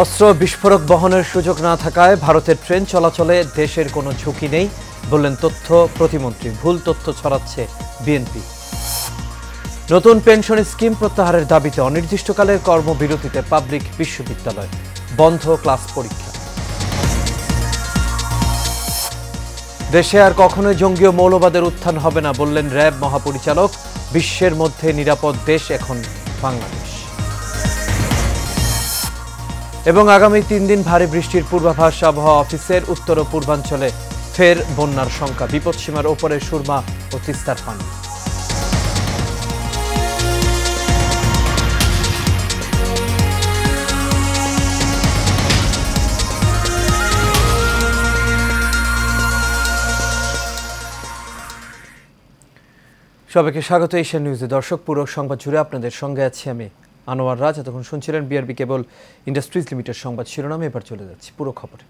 অস্ত্র বিস্ফোরক বহনের সুযোগ না থাকায় ভারতের ট্রেন চলাচলে দেশের কোনো ঝুঁকি নেই বললেন তথ্য প্রতিমন্ত্রী। ভুল তথ্য ছড়াচ্ছে বিএনপি। নতুন পেনশন স্কিম প্রত্যাহারের দাবিতে অনির্দিষ্টকালের কর্মবিরতিতে পাবলিক বিশ্ববিদ্যালয়, বন্ধ ক্লাস পরীক্ষা। দেশে আর কখনোই জঙ্গি ও মৌলবাদের উত্থান হবে না বললেন র্যাব মহাপরিচালক। বিশ্বের মধ্যে নিরাপদ দেশ এখন বাংলাদেশ। এবং আগামী 3 দিন ভারী বৃষ্টির পূর্বাভাস আবহাওয়া অফিসের। উত্তর ও পূর্বাঞ্চলে ফের বন্যার শঙ্কা, বিপদসীমার ওপরে সুরমা ও তিস্তার পানি। সবাইকে স্বাগত এশিয়ান নিউজে। দর্শক, পুরো সংবাদ জুড়ে আপনাদের সঙ্গে আছি আমি আনোয়ার রাজ। এতক্ষণ শুনছিলেন বিআরবি কেবল ইন্ডাস্ট্রিজ লিমিটেড সংবাদ শিরোনামে। এবার চলে যাচ্ছি পুরো খবরে।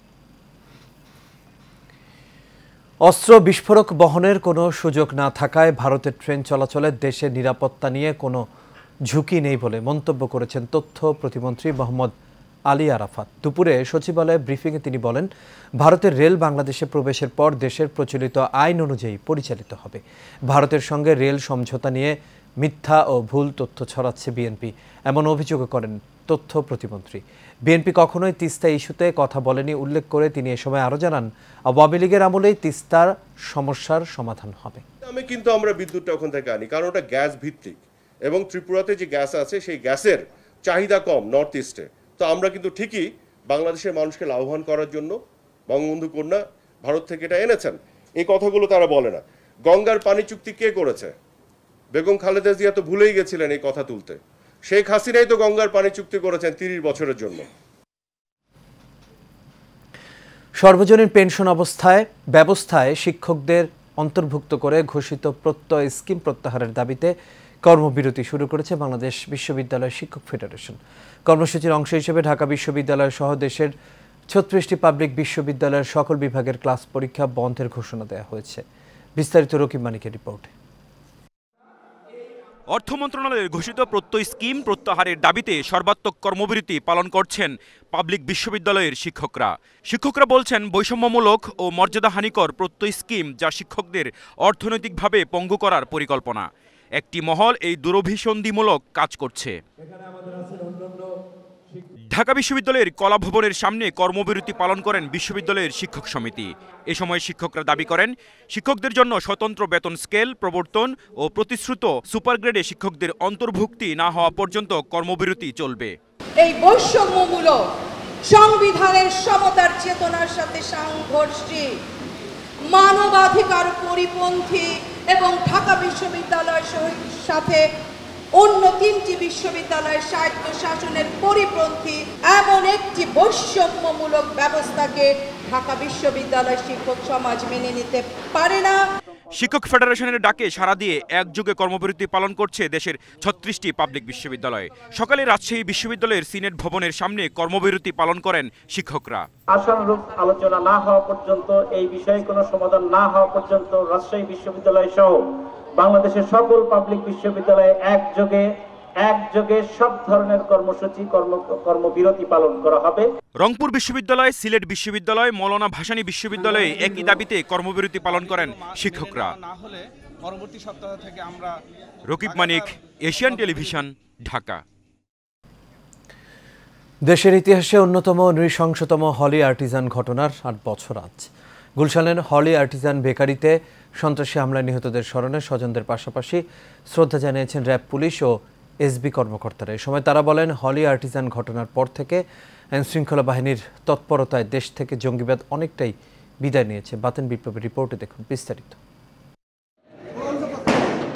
অস্ত্র বিস্ফোরক বহনের কোনো সুযোগ না থাকায় ভারতের ট্রেন চলাচলে দেশের নিরাপত্তা নিয়ে কোনো ঝুঁকি নেই বলে মন্তব্য করেছেন তথ্য প্রতিমন্ত্রী মোহাম্মদ আলী আরাফাত। দুপুরে সচিবালয়ে ব্রিফিংয়ে তিনি বলেন, ভারতের রেল বাংলাদেশে প্রবেশের পর দেশের প্রচলিত আইন অনুযায়ী পরিচালিত হবে। ভারতের সঙ্গে রেল সমঝোতা নিয়ে মিথ্যা ও ভুল তথ্য ছড়াচ্ছে বিএনপি, এমন অভিযোগ করেন তথ্য প্রতিমন্ত্রী। বিএনপি কখনোই তিস্তা ইস্যুতে কথা বলেনি উল্লেখ করে তিনি এ সময় আরও জানান, আওয়ামী লীগের আমলেই তিস্তার সমস্যার সমাধান হবে। কিন্তু আমরা বিদ্যুৎটা ওখান থেকে আনি, কারণ ওটা গ্যাস ভিত্তিক এবং ত্রিপুরাতে যে গ্যাস আছে সেই গ্যাসের চাহিদা কম নর্থ ইস্টে। তো আমরা কিন্তু ঠিকই বাংলাদেশের মানুষকে লাভবান করার জন্য বঙ্গবন্ধু কন্যা ভারত থেকে এটা এনেছেন। এই কথাগুলো তারা বলে না। গঙ্গার পানি চুক্তি কে করেছে? বেগম খালেদা জিয়া তো ভুলেই গেছিলেন এই কথা তুলতে। শেখ হাসিনাই তো গঙ্গার পানি চুক্তি করেছেন 30 বছরের জন্য। সর্বজনীন পেনশন ব্যবস্থায় শিক্ষকদের অন্তর্ভুক্ত করে ঘোষিত প্রত্যয় স্কিম প্রত্যাহারের দাবিতে কর্মবিরতি শুরু করেছে বাংলাদেশ বিশ্ববিদ্যালয় শিক্ষক ফেডারেশন। কর্মসূচির অংশ হিসেবে ঢাকা বিশ্ববিদ্যালয় সহ দেশের 36টি পাবলিক বিশ্ববিদ্যালয়ের সকল বিভাগের ক্লাস পরীক্ষা বন্ধের ঘোষণা দেওয়া হয়েছে। বিস্তারিত রকিব মানিকের রিপোর্টে। অর্থ মন্ত্রণালয়ের ঘোষিত প্রত্যয় স্কিম প্রত্যাহারের দাবিতে সর্বাত্মক কর্মবিরতি পালন করছেন পাবলিক বিশ্ববিদ্যালয়ের শিক্ষকরা বলছেন, বৈষম্যমূলক ও মর্যাদাহানিকর প্রত্যয় স্কিম যা শিক্ষকদের অর্থনৈতিকভাবে পঙ্গু করার পরিকল্পনা। একটি মহল এই দুরভিসন্ধিমূলক কাজ করছে। ঢাকা বিশ্ববিদ্যালয়ের কলা ভবনের সামনে কর্মবিরতি পালন করেন বিশ্ববিদ্যালয়ের শিক্ষক সমিতি। এ সময় শিক্ষকরা দাবি করেন, শিক্ষকদের জন্য স্বতন্ত্র বেতন স্কেল প্রবর্তন ও প্রতিশ্রুত সুপার গ্রেডে শিক্ষকদের অন্তর্ভুক্তি না হওয়া পর্যন্ত কর্মবিরতি চলবে। এই বৈষম্যমূলক সংবিধানের সমতার চেতনার সাথে সাংঘর্ষিক, মানবাধিকার পরিপন্থী এবং ঢাকা বিশ্ববিদ্যালয়ের সাথে অন্য 3টি বিশ্ববিদ্যালয়ের স্বায়ত্ত শাসনের পরিপন্থী এমন একটি বৈষম্যমূলক ব্যবস্থাকে ঢাকা বিশ্ববিদ্যালয় শিক্ষক সমাজ মেনে নিতে পারে না। শিক্ষক ফেডারেশনের ডাকে সাড়া দিয়ে একযোগে কর্মবিরতি পালন করছে দেশের 36টি পাবলিক বিশ্ববিদ্যালয়। সকালে রাজশাহী বিশ্ববিদ্যালয়ের সিনেট ভবনের সামনে কর্মবিরতি পালন করেন শিক্ষকরা। আশানুরূপ আলোচনা না হওয়া পর্যন্ত, এই বিষয়ে কোনো সমাধান না হওয়া পর্যন্ত রাজশাহী বিশ্ববিদ্যালয় সহ বাংলাদেশের সকল পাবলিক বিশ্ববিদ্যালয়ে একযোগে সব ধরনের কর্মবিরতি পালন করা হবে। রংপুর বিশ্ববিদ্যালয়, সিলেট বিশ্ববিদ্যালয়, মৌলানা ভাসানী বিশ্ববিদ্যালয়ে একই দাবিতে কর্মবিরতি পালন করেন শিক্ষকরা। রকিব মানিক, এশিয়ান টেলিভিশন, ঢাকা। দেশের ইতিহাসে অন্যতম নৃশংসতম হলি আর্টিজান ঘটনার 8 বছর আজ। গুলশানের হলি আর্টিজান বেকারিতে সন্ত্রাসী হামলায় নিহতদের স্মরণে স্বজনদের পাশাপাশি শ্রদ্ধা জানিয়েছেন র্যাব, পুলিশ ও এসবি কর্মকর্তারা। এ সময় তারা বলেন, হলি আর্টিজান ঘটনার পর থেকে আইনশৃঙ্খলা বাহিনীর তৎপরতায় দেশ থেকে জঙ্গিবাদ অনেকটাই বিদায় নিয়েছে। বাতেন বিপ্লবের রিপোর্টে দেখুন বিস্তারিত।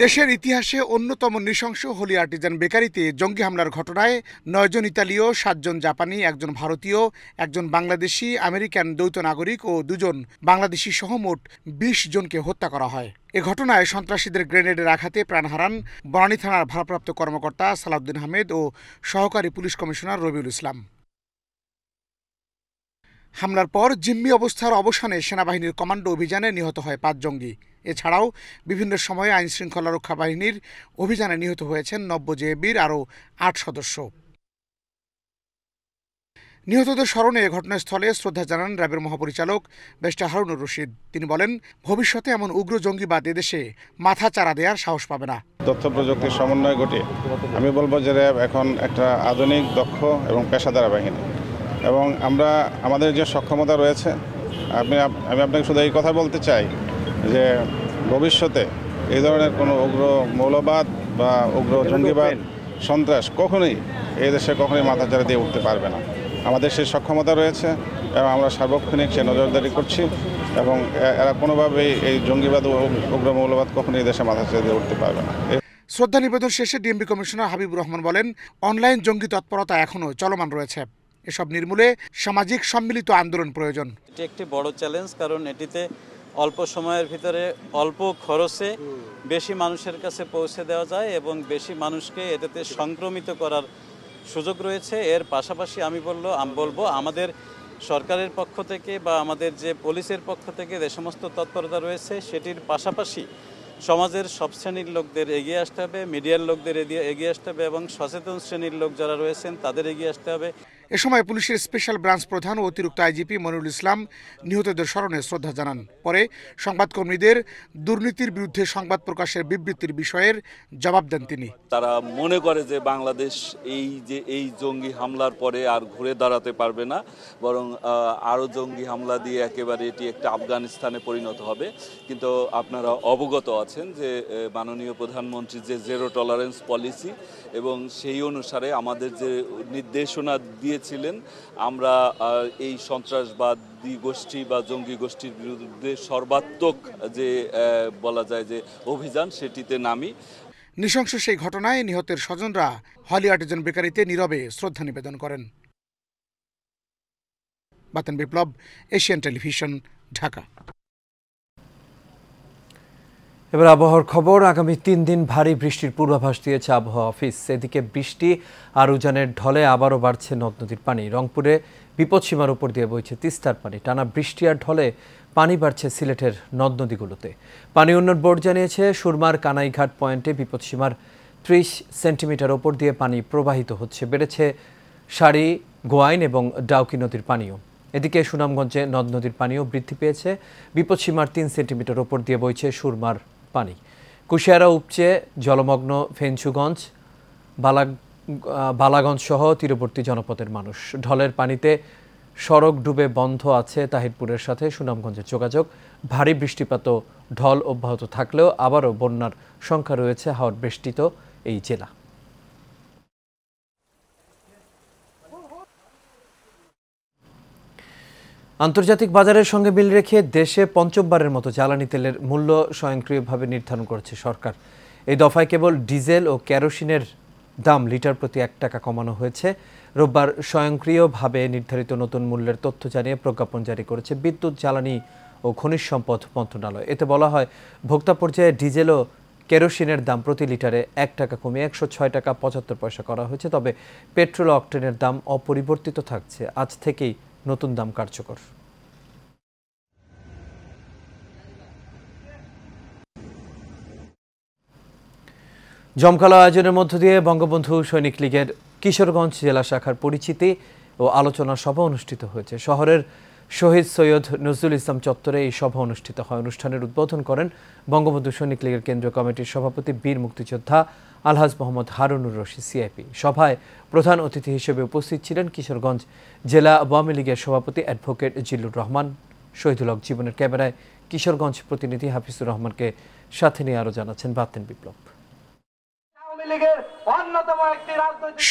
দেশের ইতিহাসে অন্যতম নৃশংস হলি আর্টিজান বেকারিতে জঙ্গি হামলার ঘটনায় 9 জন ইতালীয়, 7 জন জাপানি, 1 জন ভারতীয়, 1 জন বাংলাদেশি, আমেরিকান দ্বৈত নাগরিক ও 2 জন বাংলাদেশি সহ মোট 20 জনকে হত্যা করা হয়। এ ঘটনায় সন্ত্রাসীদের গ্রেনেডের আঘাতে প্রাণ হারান বনানী থানার ভারপ্রাপ্ত কর্মকর্তা সালাউদ্দিন আহমেদ ও সহকারী পুলিশ কমিশনার রবিউল ইসলাম। হামলার পর জিম্মি অবস্থার অবসানে সেনাবাহিনীর কমান্ডো অভিযানে নিহত হয় 5 জঙ্গি। এছাড়াও বিভিন্ন সময়ে আইনশৃঙ্খলা রক্ষা বাহিনীর অভিযানে নিহত হয়েছেন নব্য জেএবির আরও 8 সদস্য। নিহতদের স্মরণে ঘটনাস্থলে শ্রদ্ধা জানান র্যাবের মহাপরিচালক ব্যারিস্টার হারুনুর রশিদ। তিনি বলেন, ভবিষ্যতে এমন উগ্র জঙ্গিবাদ এদেশে মাথা চারা দেওয়ার সাহস পাবে না। তথ্য প্রযুক্তির সমন্বয় ঘটিয়ে আমি বলবো যে র্যাব এখন একটা আধুনিক, দক্ষ এবং পেশাদার বাহিনী, এবং আমরা আমাদের যে সক্ষমতা রয়েছে, আমি আপনাকে শুধু এই কথা বলতে চাই যে ভবিষ্যতে এই ধরনের কোনো উগ্র মৌলবাদ বা উগ্র জঙ্গিবাদ, সন্ত্রাস কখনোই এই দেশে কখনোই মাথাচাড়া দিয়ে উঠতে পারবে না। আমাদের সেই সক্ষমতা রয়েছে এবং আমরা সার্বক্ষণিক সে নজরদারি করছি, এবং এরা কোনোভাবেই এই জঙ্গিবাদ ও উগ্র মৌলবাদ কখনোই এই দেশে মাথাচাড়া দিয়ে উঠতে পারবে না। শ্রদ্ধা নিবেদন শেষে ডিএমপি কমিশনার হাবিবুর রহমান বলেন, অনলাইন জঙ্গি তৎপরতা এখনও চলমান রয়েছে। এসব নির্মূলে সামাজিক সম্মিলিত আন্দোলন প্রয়োজন। এটি একটি বড় চ্যালেঞ্জ, কারণ এটিতে অল্প সময়ের ভিতরে অল্প খরচে বেশি মানুষের কাছে পৌঁছে দেওয়া যায় এবং বেশি মানুষকে এটাতে সংক্রমিত করার সুযোগ রয়েছে। এর পাশাপাশি আমি বলবো আমাদের সরকারের পক্ষ থেকে বা আমাদের যে পুলিশের পক্ষ থেকে যে সমস্ত তৎপরতা রয়েছে সেটির পাশাপাশি সমাজের সব শ্রেণীর লোকদের এগিয়ে আসতে হবে, মিডিয়ার লোকদের এগিয়ে আসতে হবে এবং সচেতন শ্রেণীর লোক যারা রয়েছেন তাদের এগিয়ে আসতে হবে। এ সময় পুলিশের স্পেশাল ব্রাঞ্চ প্রধান ও অতিরিক্ত আইজিপি মনিরুল ইসলাম নিহতদের স্মরণে শ্রদ্ধা জানান। পরে সংবাদকর্মীদের দুর্নীতির বিরুদ্ধে সংবাদ প্রকাশের বিবৃতির বিষয়ের জবাব দেন তিনি। তারা মনে করে যে বাংলাদেশ এই জঙ্গি হামলার পরে আর ঘুরে দাঁড়াতে পারবে না, বরং আরও জঙ্গি হামলা দিয়ে একেবারে এটি একটা আফগানিস্তানে পরিণত হবে। কিন্তু আপনারা অবগত আছেন যে মাননীয় প্রধানমন্ত্রী যে জিরো টলারেন্স পলিসি এবং সেই অনুসারে আমাদের যে নির্দেশনা দিয়েছিলেন, আমরা এই সন্ত্রাসবাদী গোষ্ঠী বা জঙ্গি গোষ্ঠীর বিরুদ্ধে সর্বাত্মক যে বলা যায় যে অভিযান সেটিতে নামি। নৃশংস সেই ঘটনায় নিহতের স্বজনরা হলি আর্টিজান বেকারিতে নীরবে শ্রদ্ধা নিবেদন করেন। বাতেন বিপ্লব, এশিয়ান টেলিভিশন, ঢাকা। এবার আবহাওয়ার খবর। আগামী 3 দিন ভারী বৃষ্টির পূর্বাভাস দিয়েছে আবহাওয়া অফিস। এদিকে বৃষ্টি আর উজানের ঢলে আবারও বাড়ছে নদ নদীর পানি। রংপুরে বিপদসীমার উপর দিয়ে বইছে তিস্তার পানি। টানা বৃষ্টি আর ঢলে পানি বাড়ছে সিলেটের নদ নদীগুলোতে। পানি উন্নয়ন বোর্ড জানিয়েছে, সুরমার কানাইঘাট পয়েন্টে বিপদসীমার 30 সেন্টিমিটার ওপর দিয়ে পানি প্রবাহিত হচ্ছে। বেড়েছে সারি, গোয়াইন এবং ডাউকি নদীর পানিও। এদিকে সুনামগঞ্জে নদ নদীর পানিও বৃদ্ধি পেয়েছে। বিপদসীমার 3 সেন্টিমিটার ওপর দিয়ে বইছে সুরমার পানি। কুশিয়ারা উপচে জলমগ্ন ফেঞ্চুগঞ্জ, বালাগঞ্জ সহ তীরবর্তী জনপদের মানুষ। ঢলের পানিতে সড়ক ডুবে বন্ধ আছে তাহিরপুরের সাথে সুনামগঞ্জের যোগাযোগ। ভারী বৃষ্টিপাত ঢল অব্যাহত থাকলেও আবারও বন্যার সংখ্যা রয়েছে হাওর বেষ্টিত এই জেলা। আন্তর্জাতিক বাজারের সঙ্গে মিল রেখে দেশে পঞ্চমবারের মতো জ্বালানি তেলের মূল্য স্বয়ংক্রিয়ভাবে নির্ধারণ করেছে সরকার। এই দফায় কেবল ডিজেল ও কেরোসিনের দাম লিটার প্রতি 1 টাকা কমানো হয়েছে। রোববার স্বয়ংক্রিয়ভাবে নির্ধারিত নতুন মূল্যের তথ্য জানিয়ে প্রজ্ঞাপন জারি করেছে বিদ্যুৎ, জ্বালানি ও খনিজ সম্পদ মন্ত্রণালয়। এতে বলা হয়, ভোক্তা পর্যায়ে ডিজেল ও কেরোসিনের দাম প্রতি লিটারে 1 টাকা কমিয়ে 106 টাকা 75 পয়সা করা হয়েছে। তবে পেট্রোল অকটেনের দাম অপরিবর্তিত থাকছে। আজ থেকেই নতুন দাম কার্যকর। জমকালো আয়োজনের মধ্য দিয়ে বঙ্গবন্ধু সৈনিক লীগের কিশোরগঞ্জ জেলা শাখার পরিচিতি ও আলোচনা সভা অনুষ্ঠিত হয়েছে। শহরের শহীদ সৈয়দ নজরুল ইসলাম চত্বরে এই সভা অনুষ্ঠিত হয়। অনুষ্ঠানের উদ্বোধন করেন বঙ্গবন্ধু সৈনিক লীগের কেন্দ্রীয় কমিটির সভাপতি বীর মুক্তিযোদ্ধা আলহাজ মোহাম্মদ হারুনুর রশিদ সিআইপি। সভায় প্রধান অতিথি হিসেবে উপস্থিত ছিলেন কিশোরগঞ্জ জেলা আওয়ামী লীগের সভাপতি অ্যাডভোকেট জিল্লুর রহমান। শহীদুল হক জীবনের ক্যামেরায় কিশোরগঞ্জ প্রতিনিধি হাফিজুর রহমানকে সাথে নিয়ে আরও জানাচ্ছেন বাতেন বিপ্লব।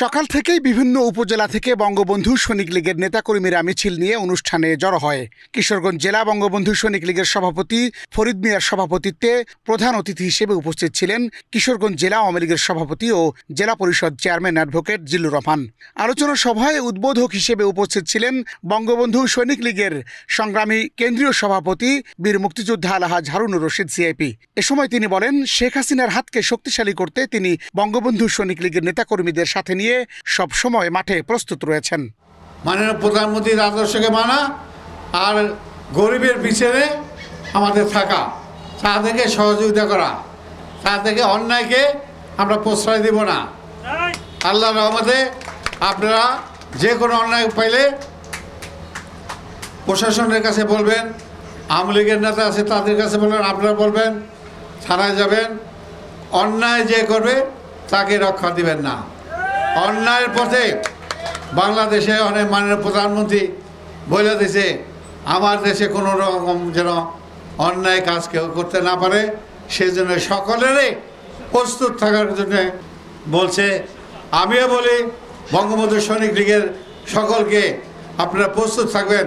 সকাল থেকেই বিভিন্ন উপজেলা থেকে বঙ্গবন্ধু সৈনিক লীগের নেতাকর্মীরা মিছিল নিয়ে অনুষ্ঠানে জড়ো হয়। কিশোরগঞ্জ জেলা বঙ্গবন্ধু সৈনিক লীগের সভাপতি ফরিদ মিয়ার সভাপতিত্বে প্রধান অতিথি হিসেবে উপস্থিত ছিলেন কিশোরগঞ্জ জেলা আওয়ামী লীগের সভাপতি ও জেলা পরিষদ চেয়ারম্যান অ্যাডভোকেট জিল্লুর রহমান। আলোচনা সভায় উদ্বোধক হিসেবে উপস্থিত ছিলেন বঙ্গবন্ধু সৈনিক লীগের সংগ্রামী কেন্দ্রীয় সভাপতি বীর মুক্তিযোদ্ধা আলহাজ হারুনুর রশিদ সিআইপি। এ সময় তিনি বলেন, শেখ হাসিনার হাতকে শক্তিশালী করতে তিনি বঙ্গবন্ধু সৈনিক লীগের নেতাকর্মীদের সাথে নিয়ে সব সময় মাঠে প্রস্তুত রয়েছেন। মাননীয় প্রধানমন্ত্রীর আদর্শকে মানা আর গরিবের পিছনে আমাদের থাকা, তাদেরকে সহযোগিতা করা, তাদেরকে অন্যায়কে আমরা প্রশ্রয় দেব না। আল্লাহর রহমতে আপনারা যে কোনো অন্যায় পাইলে প্রশাসনের কাছে বলবেন, আওয়ামী লীগের নেতা আছে তাদের কাছে বলবেন, আপনারা বলবেন, থানায় যাবেন। অন্যায় যে করবে তাকে রক্ষা দিবেন না। অন্যায়ের পথে বাংলাদেশে অনেক মাননীয় প্রধানমন্ত্রী বলে দিয়েছে আমার দেশে কোনো রকম যেন অন্যায় কাজ কেউ করতে না পারে, সেজন্য সকলেরই প্রস্তুত থাকার জন্য বলছে। আমিও বলি বঙ্গবন্ধু সৈনিক লীগের সকলকে আপনারা প্রস্তুত থাকবেন।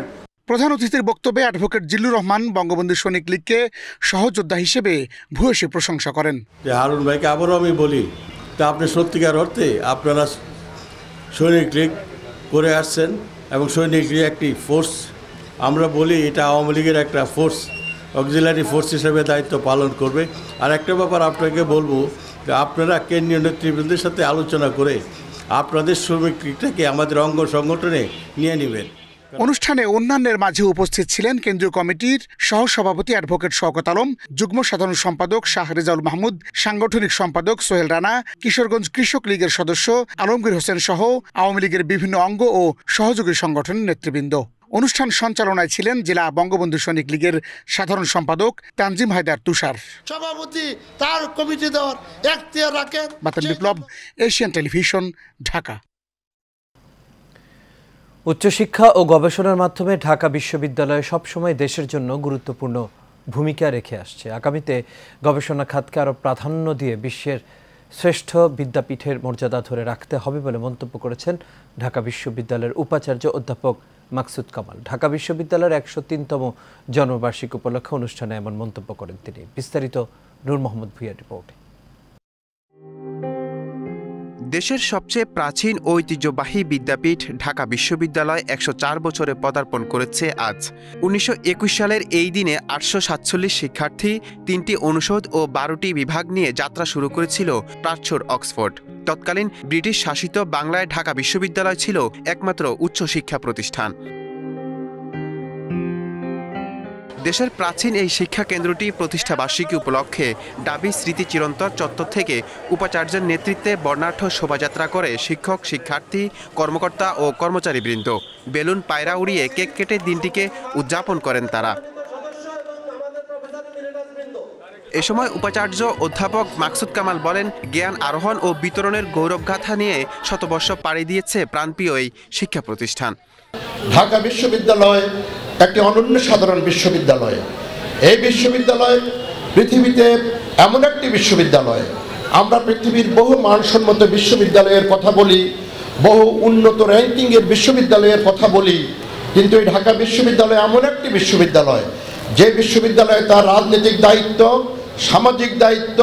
প্রধান অতিথির বক্তব্যে অ্যাডভোকেট জিল্লুর রহমান বঙ্গবন্ধু সৈনিক লীগকে সহযোদ্ধা হিসেবে ভূয়সী প্রশংসা করেন। যে হারুন ভাইকে আবারও আমি বলি, তা আপনি সত্যিকার অর্থে আপনারা সৈনিক লীগ করে আসছেন এবং সৈনিক লীগ একটি ফোর্স, আমরা বলি এটা আওয়ামী লীগের একটা ফোর্স, অক্সিলারি ফোর্স হিসেবে দায়িত্ব পালন করবে। আর একটা ব্যাপার আপনাকে বলবো যে আপনারা কেন্দ্রীয় নেতৃবৃন্দের সাথে আলোচনা করে আপনাদের শ্রমিক লীগটাকে আমাদের অঙ্গ সংগঠনে নিয়ে নেবেন। অনুষ্ঠানে অন্যান্যের মাঝে উপস্থিত ছিলেন কেন্দ্রীয় কমিটির সহসভাপতি অ্যাডভোকেট শওকত আলম, যুগ্ম সাধারণ সম্পাদক শাহ রেজাউল মাহমুদ, সাংগঠনিক সম্পাদক সোহেল রানা, কিশোরগঞ্জ কৃষক লীগের সদস্য আলমগীর হোসেন সহ আওয়ামী লীগের বিভিন্ন অঙ্গ ও সহযোগী সংগঠনের নেতৃবৃন্দ। অনুষ্ঠান সঞ্চালনায় ছিলেন জেলা বঙ্গবন্ধু সৈনিক লীগের সাধারণ সম্পাদক তানজিম হায়দার তুষার। সভাপতি তার কমিটি দেওয়ার এখতিয়ার রাখেন। বাতেন বিপ্লব, এশিয়ান টেলিভিশন, ঢাকা। উচ্চশিক্ষা ও গবেষণার মাধ্যমে ঢাকা বিশ্ববিদ্যালয় সবসময় দেশের জন্য গুরুত্বপূর্ণ ভূমিকা রেখে আসছে। আগামীতে গবেষণা খাতকে আরও প্রাধান্য দিয়ে বিশ্বের শ্রেষ্ঠ বিদ্যাপীঠের মর্যাদা ধরে রাখতে হবে বলে মন্তব্য করেছেন ঢাকা বিশ্ববিদ্যালয়ের উপাচার্য অধ্যাপক মাকসুদ কামাল। ঢাকা বিশ্ববিদ্যালয়ের 103তম জন্মবার্ষিকী উপলক্ষে অনুষ্ঠানে এমন মন্তব্য করেন তিনি। বিস্তারিত নূর মোহাম্মদ ভুঁইয়ার রিপোর্টে। দেশের সবচেয়ে প্রাচীন ও ঐতিহ্যবাহী বিদ্যাপীঠ ঢাকা বিশ্ববিদ্যালয় 104 বছরে পদার্পণ করেছে আজ। 1921 সালের এই দিনে 847 শিক্ষার্থী, 3টি অনুষদ ও 12টি বিভাগ নিয়ে যাত্রা শুরু করেছিল প্রাচ্যর অক্সফোর্ড। তৎকালীন ব্রিটিশ শাসিত বাংলায় ঢাকা বিশ্ববিদ্যালয় ছিল একমাত্র উচ্চশিক্ষা প্রতিষ্ঠান। দেশের প্রাচীন এই শিক্ষা কেন্দ্রটি প্রতিষ্ঠা বার্ষিকী উপলক্ষে ডাবি স্মৃতি চিরন্তর চত্বর থেকে উপাচার্যের নেতৃত্বে বর্ণাঢ্য শোভাযাত্রা করে শিক্ষক, শিক্ষার্থী, কর্মকর্তা ও কর্মচারীবৃন্দ। বেলুন পায়রা উড়িয়ে কেক কেটে দিনটিকে উদযাপন করেন তারা। এ সময় উপাচার্য অধ্যাপক মাকসুদ কামাল বলেন, জ্ঞান আরোহণ ও বিতরণের গৌরবগাথা নিয়ে শতবর্ষ পাড়ি দিয়েছে প্রাণপ্রিয় এই শিক্ষা প্রতিষ্ঠান। ঢাকা বিশ্ববিদ্যালয় একটি অনন্য সাধারণ বিশ্ববিদ্যালয়। এই বিশ্ববিদ্যালয় পৃথিবীতে এমন একটি বিশ্ববিদ্যালয়, আমরা পৃথিবীর বহু মানসম্মত বিশ্ববিদ্যালয়ের কথা বলি, বহু উন্নত র্যাঙ্কিংয়ের বিশ্ববিদ্যালয়ের কথা বলি, কিন্তু এই ঢাকা বিশ্ববিদ্যালয় এমন একটি বিশ্ববিদ্যালয় যে বিশ্ববিদ্যালয়ে তার রাজনৈতিক দায়িত্ব, সামাজিক দায়িত্ব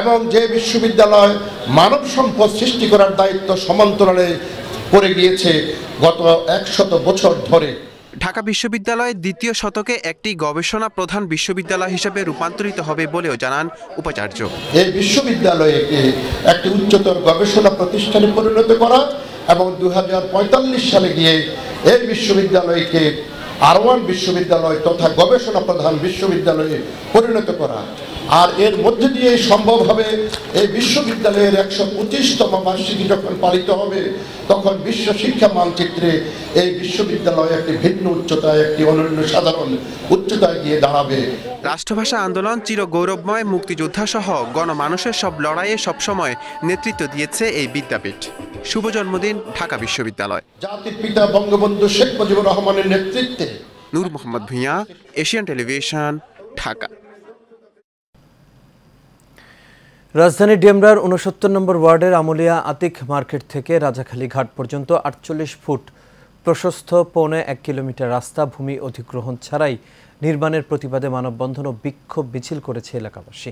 এবং যে বিশ্ববিদ্যালয় মানব সম্পদ সৃষ্টি করার দায়িত্ব সমান্তরালে করে গিয়েছে গত 100 বছর ধরে। ঢাকা বিশ্ববিদ্যালয় দ্বিতীয় শতকে একটি গবেষণা প্রধান বিশ্ববিদ্যালয় হিসেবে রূপান্তরিত হবে বলেও জানান উপাচার্য। এই বিশ্ববিদ্যালয়কে একটি উচ্চতর গবেষণা প্রতিষ্ঠানে পরিণত করা এবং 2045 সালে গিয়ে এই বিশ্ববিদ্যালয়কে R1 বিশ্ববিদ্যালয় তথা গবেষণা প্রধান বিশ্ববিদ্যালয়ে পরিণত করা। আর এর মধ্যে দিয়ে সম্ভব হবে এই বিশ্ববিদ্যালয়ের 125তম বার্ষিকী যখন পালিত হবে, তখন বিশ্ব শিক্ষা মানচিত্রে এই বিশ্ববিদ্যালয় একটি ভিন্ন উচ্চতায়, একটি অনন্য সাধারণ উচ্চতায় গিয়ে দাঁড়াবে। রাষ্ট্রভাষা আন্দোলন, চির গৌরবময় মুক্তিযোদ্ধা সহ গণমানুষের সব লড়াইয়ে সবসময় নেতৃত্ব দিয়েছে এই বিদ্যাপীঠ। শুভ জন্মদিন ঢাকা বিশ্ববিদ্যালয়। জাতির পিতা বঙ্গবন্ধু শেখ মুজিবুর রহমানের নেতৃত্বে। নূর মোহাম্মদ ভুঁইয়া, এশিয়ান টেলিভিশন, ঢাকা। রাজধানী ডেমরার 69 নম্বর ওয়ার্ডের আমুলিয়া আতিক মার্কেট থেকে রাজাখালী ঘাট পর্যন্ত 48 ফুট প্রশস্ত 1.25 কিলোমিটার রাস্তা ভূমি অধিগ্রহণ ছাড়াই নির্মাণের প্রতিবাদে মানববন্ধন ও বিক্ষোভ মিছিল করেছে এলাকাবাসী।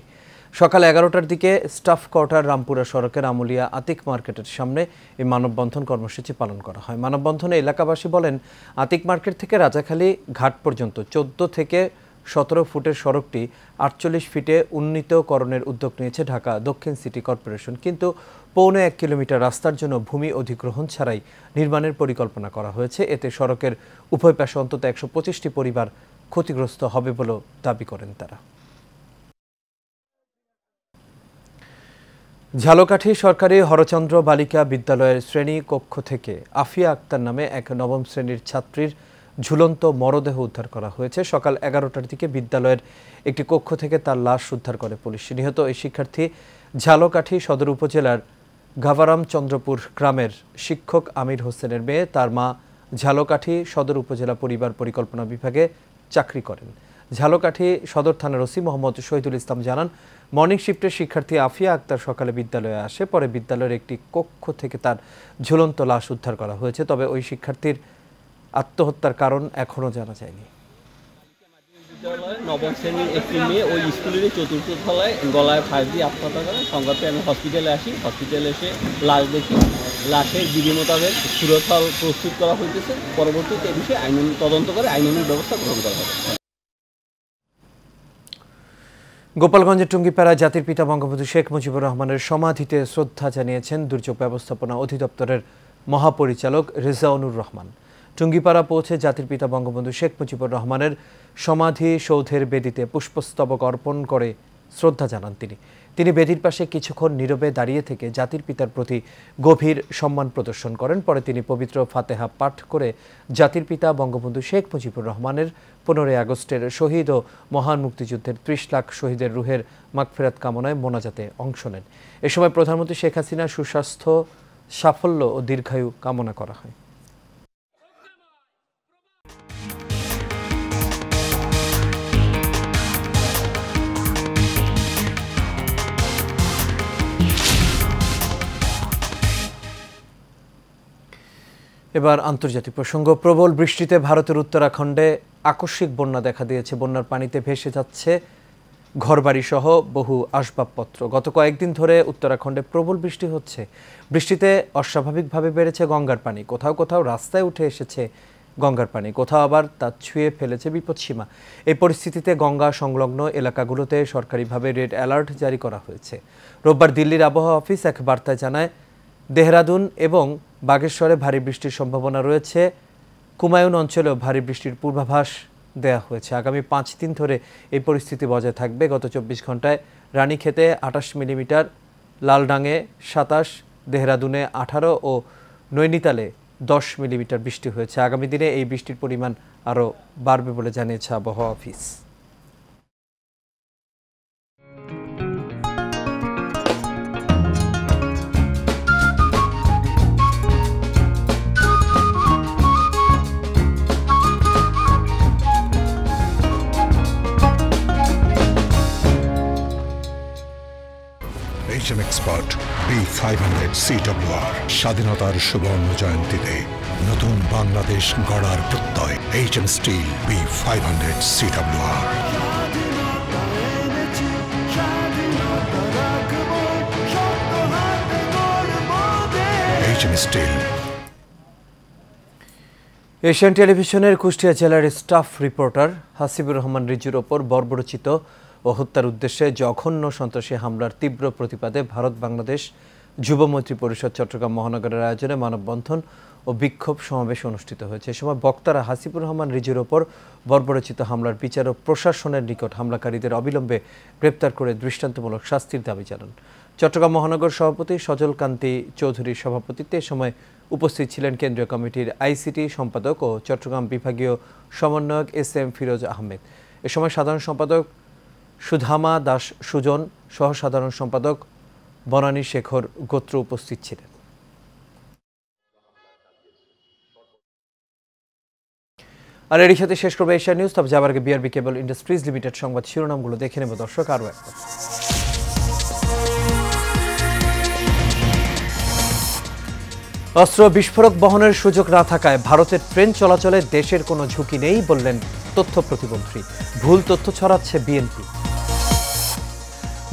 সকাল 11টার দিকে স্টাফ কোয়ার্টার রামপুরা সড়কের আমুলিয়া আতিক মার্কেটের সামনে এই মানববন্ধন কর্মসূচি পালন করা হয়। মানববন্ধনে এলাকাবাসী বলেন, আতিক মার্কেট থেকে রাজাখালী ঘাট পর্যন্ত 14 থেকে 17 ফুটের সড়কটি 48 ফিটে উন্নীতকরণের উদ্যোগ নিয়েছে ঢাকা দক্ষিণ সিটি কর্পোরেশন, কিন্তু 1.25 কিলোমিটার রাস্তার জন্য ভূমি অধিগ্রহণ ছাড়াই নির্মাণের পরিকল্পনা করা হয়েছে। এতে সড়কের উভয় পাশে অন্তত 125টি পরিবার ক্ষতিগ্রস্ত হবে বলে দাবি করেন তারা। ঝালকাঠি সরকারি হরচন্দ্র বালিকা বিদ্যালয়ের শ্রেণী কক্ষ থেকে আফিয়া আক্তার নামে এক নবম শ্রেণীর ছাত্রীর ঝুলন্ত মরদেহ উদ্ধার করা হয়েছে। সকাল 11টার দিকে বিদ্যালয়ের একটি কক্ষ থেকে তার লাশ উদ্ধার করে পুলিশ। নিহত এই শিক্ষার্থী ঝালকাঠি সদর উপজেলার গাভারাম চন্দ্রপুর গ্রামের শিক্ষক আমির হোসেনের মেয়ে। তার মা ঝালকাঠি সদর উপজেলা পরিবার পরিকল্পনা বিভাগে চাকরি করেন। ঝালকাঠি সদর থানার ওসি মোহাম্মদ শহীদুল ইসলাম জানান, মর্নিং শিফটের শিক্ষার্থী আফিয়া আক্তার সকালে বিদ্যালয়ে আসে। পরে বিদ্যালয়ের একটি কক্ষ থেকে তার ঝুলন্ত লাশ উদ্ধার করা হয়েছে। তবে ওই শিক্ষার্থীর আত্মহত্যার কারণ এখনও জানা যায়নি। নবম শ্রেণীর একটি মেয়ে ওই স্কুলেরই চতুর্থ তলায় গলায় ফাঁস দিয়ে আত্মহত্যা করে। সংবাদে আমি হসপিটালে আসি। হসপিটালে এসে লাশ দেখি। লাশের বিধি মোতাবেক সুরতহাল প্রস্তুত করা হইতেছে। পরবর্তীতে এ বিষয়ে আইনানুগ তদন্ত করে আইনানুগ ব্যবস্থা গ্রহণ করা হবে। গোপালগঞ্জের টুঙ্গিপাড়া জাতির পিতা বঙ্গবন্ধু শেখ মুজিবুর রহমানের সমাধিতে শ্রদ্ধা জানিয়েছেন দুর্যোগ ব্যবস্থাপনা অধিদপ্তরের মহাপরিচালক রেজাউনুর রহমান। টুঙ্গিপাড়া পৌঁছে জাতির পিতা বঙ্গবন্ধু শেখ মুজিবুর রহমানের সমাধি সৌধের বেদিতে পুষ্পস্তবক অর্পণ করে শ্রদ্ধা জানান তিনি বেদির পাশে কিছুক্ষণ নীরবে দাঁড়িয়ে থেকে জাতির পিতার প্রতি গভীর সম্মান প্রদর্শন করেন। পরে তিনি পবিত্র ফাতেহা পাঠ করে জাতির পিতা বঙ্গবন্ধু শেখ মুজিবুর রহমানের 15 আগস্টের শহীদ ও মহান মুক্তিযুদ্ধের 30 লাখ শহীদের রুহের মাগফিরাত কামনায় মোনাজাতে অংশ নেন। এ সময় প্রধানমন্ত্রী শেখ হাসিনার সুস্বাস্থ্য, সাফল্য ও দীর্ঘায়ু কামনা করা হয়। এবার আন্তর্জাতিক প্রসঙ্গ। প্রবল বৃষ্টিতে ভারতের উত্তরাখণ্ডে আকস্মিক বন্যা দেখা দিয়েছে। বন্যার পানিতে ভেসে যাচ্ছে ঘরবাড়ি সহ বহু আসবাবপত্র। গত কয়েকদিন ধরে উত্তরাখণ্ডে প্রবল বৃষ্টি হচ্ছে। বৃষ্টিতে অস্বাভাবিকভাবে বেড়েছে গঙ্গার পানি। কোথাও কোথাও রাস্তায় উঠে এসেছে গঙ্গার পানি, কোথাও আবার তা ছুঁয়ে ফেলেছে বিপদসীমা। এই পরিস্থিতিতে গঙ্গা সংলগ্ন এলাকাগুলোতে সরকারিভাবে রেড অ্যালার্ট জারি করা হয়েছে। রোববার দিল্লির আবহাওয়া অফিস এক বার্তায় জানায়, দেহরাদুন এবং বাগেশ্বরে ভারী বৃষ্টির সম্ভাবনা রয়েছে। কুমায়ুন অঞ্চলেও ভারী বৃষ্টির পূর্বাভাস দেওয়া হয়েছে। আগামী 5 দিন ধরে এই পরিস্থিতি বজায় থাকবে। গত 24 ঘন্টায় রানীক্ষেতে 28 মিলিমিটার, লালডাঙে 27, দেহরাদুনে 18 ও নৈনিতালে 10 মিলিমিটার বৃষ্টি হয়েছে। আগামী দিনে এই বৃষ্টির পরিমাণ আরও বাড়বে বলে জানিয়েছে আবহাওয়া অফিস। এক্সপার্ট B500 CWR স্বাধীনতার সুবর্ণ জয়ন্তীতে নতুন বাংলাদেশ গড়ার প্রত্যয়। HM steel B500 CWR। HM steel. Asian টেলিভিশনের কুষ্টিয়া জেলার স্টাফ রিপোর্টার হাসিবুর রহমান রিজুর ওপর বর্বরচিত ও হত্যার উদ্দেশ্যে জঘন্য সন্ত্রাসী হামলার তীব্র প্রতিবাদে ভারত বাংলাদেশ যুব মৈত্রী পরিষদ চট্টগ্রাম মহানগরের আয়োজনে মানববন্ধন ও বিক্ষোভ সমাবেশ অনুষ্ঠিত হয়েছে। এ সময় বক্তারা হাসিবুর রহমান রিজুর ওপর বর্বরচিত হামলার বিচার ও প্রশাসনের নিকট হামলাকারীদের অবিলম্বে গ্রেপ্তার করে দৃষ্টান্তমূলক শাস্তির দাবি জানান। চট্টগ্রাম মহানগর সভাপতি সজল কান্তি চৌধুরীর সভাপতিত্বে এ সময় উপস্থিত ছিলেন কেন্দ্রীয় কমিটির আইসিটি সম্পাদক ও চট্টগ্রাম বিভাগীয় সমন্বয়ক SM ফিরোজ আহমেদ। এ সময় সাধারণ সম্পাদক সুধামা দাস সুজন, সহ সাধারণ সম্পাদক বনানী শেখর গোত্র উপস্থিত ছিলেন। আর এরই সাথে শেষ করবে এশিয়া নিউজ। তবে যাবার আগে BRB কেবল ইন্ডাস্ট্রিজ লিমিটেড সংবাদ শিরোনামগুলো দেখে নেব দর্শক আরও একবার। অস্ত্র বিস্ফোরক বহনের সুযোগ না থাকায় ভারতের ট্রেন চলাচলে দেশের কোনো ঝুঁকি নেই বললেন তথ্য প্রতিমন্ত্রী। ভুল তথ্য ছড়াচ্ছে বিএনপি।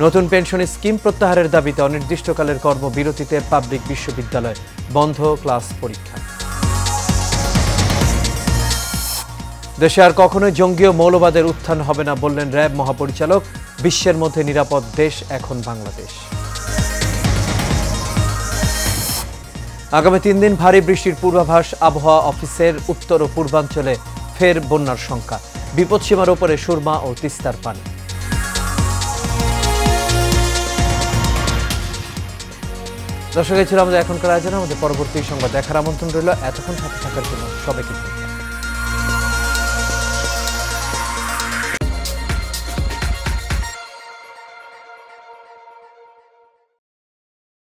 নতুন পেনশন স্কিম প্রত্যাহারের দাবিতে অনির্দিষ্টকালের কর্মবিরতিতে পাবলিক বিশ্ববিদ্যালয়, বন্ধ ক্লাস পরীক্ষা। দেশে আর কখনোই জঙ্গি ও মৌলবাদের উত্থান হবে না বললেন র্যাব মহাপরিচালক। বিশ্বের মধ্যে নিরাপদ দেশ এখন বাংলাদেশ। আগামী 3 দিন ভারী বৃষ্টির পূর্বাভাস আবহাওয়া অফিসের। উত্তর ও পূর্বাঞ্চলে ফের বন্যার শঙ্কা। বিপদসীমার উপরে সুরমা ও তিস্তার পানি। দর্শক, এই ছিল আমাদের এখনকার আয়োজন। আমাদের পরবর্তী সংবাদ দেখার আমন্ত্রণ রইল। এতক্ষণ সাথে থাকার জন্য সবাইকে